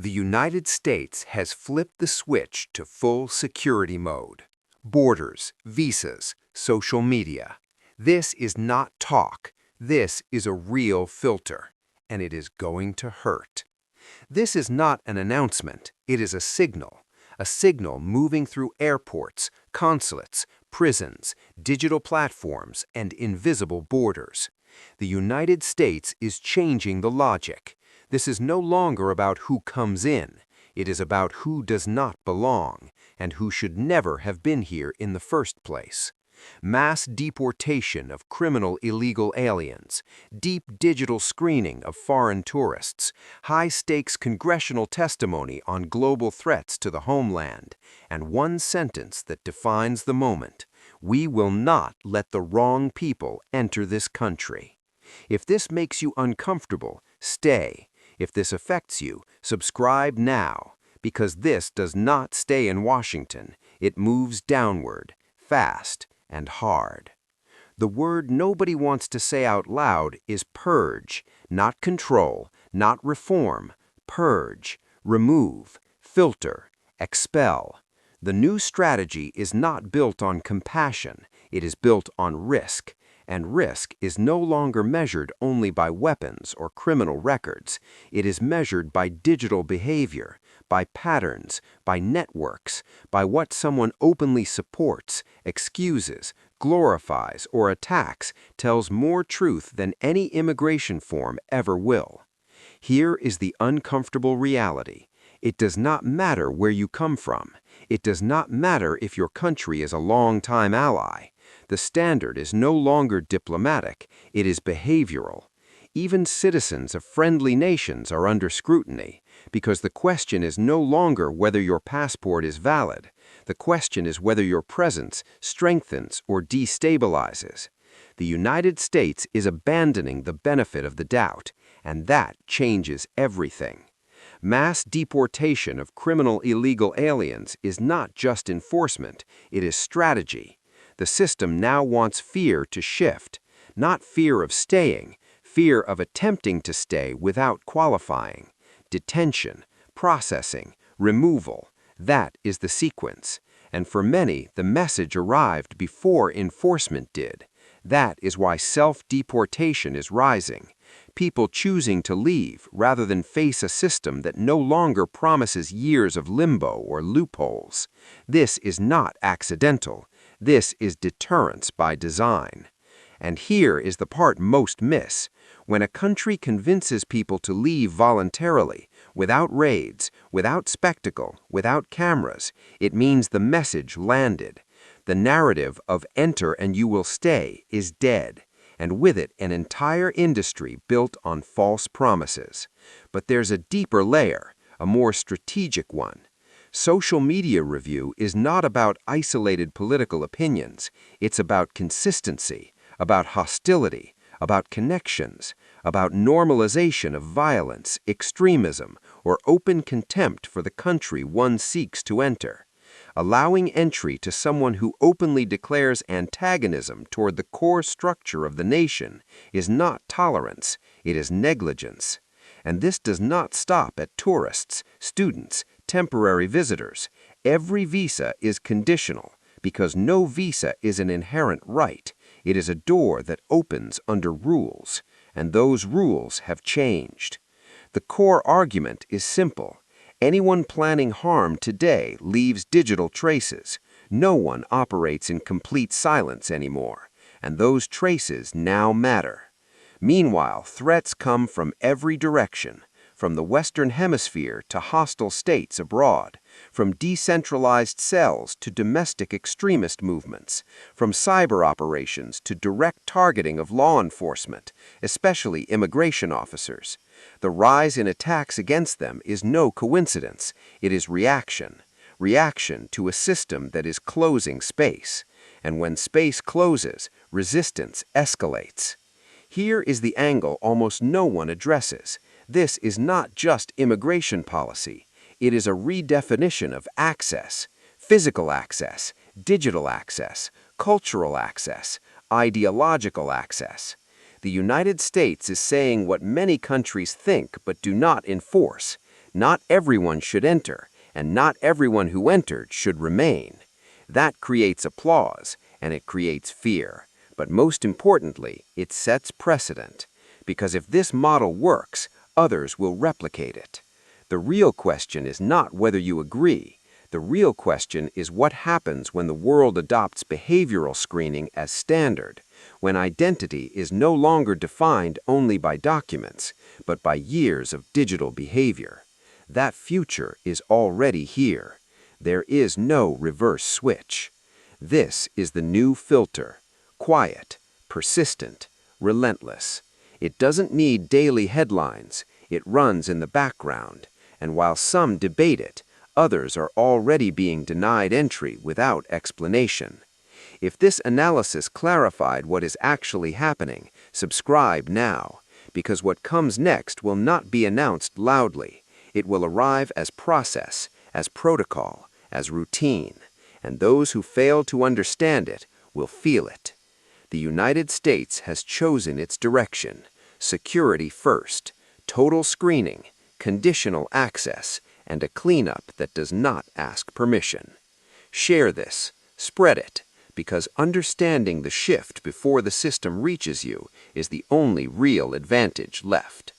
The United States has flipped the switch to full security mode. Borders, visas, social media. This is not talk. This is a real filter, and it is going to hurt. This is not an announcement. It is a signal moving through airports, consulates, prisons, digital platforms, and invisible borders. The United States is changing the logic. This is no longer about who comes in. It is about who does not belong and who should never have been here in the first place. Mass deportation of criminal illegal aliens, deep digital screening of foreign tourists, high-stakes congressional testimony on global threats to the homeland, and one sentence that defines the moment: we will not let the wrong people enter this country. If this makes you uncomfortable, stay. If this affects you, subscribe now, because this does not stay in Washington. It moves downward, fast and hard. The word nobody wants to say out loud is purge, not control, not reform. Purge, remove, filter, expel. The new strategy is not built on compassion. It is built on risk. And risk is no longer measured only by weapons or criminal records. It is measured by digital behavior, by patterns, by networks, by what someone openly supports, excuses, glorifies, or attacks tells more truth than any immigration form ever will. Here is the uncomfortable reality. It does not matter where you come from. It does not matter if your country is a long-time ally. The standard is no longer diplomatic, it is behavioral. Even citizens of friendly nations are under scrutiny, because the question is no longer whether your passport is valid. The question is whether your presence strengthens or destabilizes. The United States is abandoning the benefit of the doubt, and that changes everything. Mass deportation of criminal illegal aliens is not just enforcement, it is strategy. The system now wants fear to shift, not fear of staying, fear of attempting to stay without qualifying. Detention, processing, removal, that is the sequence. And for many, the message arrived before enforcement did. That is why self-deportation is rising. People choosing to leave rather than face a system that no longer promises years of limbo or loopholes. This is not accidental. This is deterrence by design. And here is the part most miss. When a country convinces people to leave voluntarily, without raids, without spectacle, without cameras, it means the message landed. The narrative of enter and you will stay is dead, and with it an entire industry built on false promises. But there's a deeper layer, a more strategic one. Social media review is not about isolated political opinions. It's about consistency, about hostility, about connections, about normalization of violence, extremism, or open contempt for the country one seeks to enter. Allowing entry to someone who openly declares antagonism toward the core structure of the nation is not tolerance, it is negligence. And this does not stop at tourists, students, temporary visitors. Every visa is conditional, because no visa is an inherent right. It is a door that opens under rules, and those rules have changed. The core argument is simple. Anyone planning harm today leaves digital traces. No one operates in complete silence anymore, and those traces now matter. Meanwhile, threats come from every direction, from the Western Hemisphere to hostile states abroad, from decentralized cells to domestic extremist movements, from cyber operations to direct targeting of law enforcement, especially immigration officers. The rise in attacks against them is no coincidence. It is reaction. Reaction to a system that is closing space. And when space closes, resistance escalates. Here is the angle almost no one addresses. This is not just immigration policy. It is a redefinition of access, physical access, digital access, cultural access, ideological access. The United States is saying what many countries think but do not enforce. Not everyone should enter, and not everyone who entered should remain. That creates applause, and it creates fear. But most importantly, it sets precedent. Because if this model works, others will replicate it. The real question is not whether you agree. The real question is what happens when the world adopts behavioral screening as standard, when identity is no longer defined only by documents, but by years of digital behavior. That future is already here. There is no reverse switch. This is the new filter. Quiet, persistent, relentless. It doesn't need daily headlines. It runs in the background. And while some debate it, others are already being denied entry without explanation. If this analysis clarified what is actually happening, subscribe now, because what comes next will not be announced loudly. It will arrive as process, as protocol, as routine, and those who fail to understand it will feel it. The United States has chosen its direction: security first, total screening, conditional access, and a cleanup that does not ask permission. Share this, spread it, because understanding the shift before the system reaches you is the only real advantage left.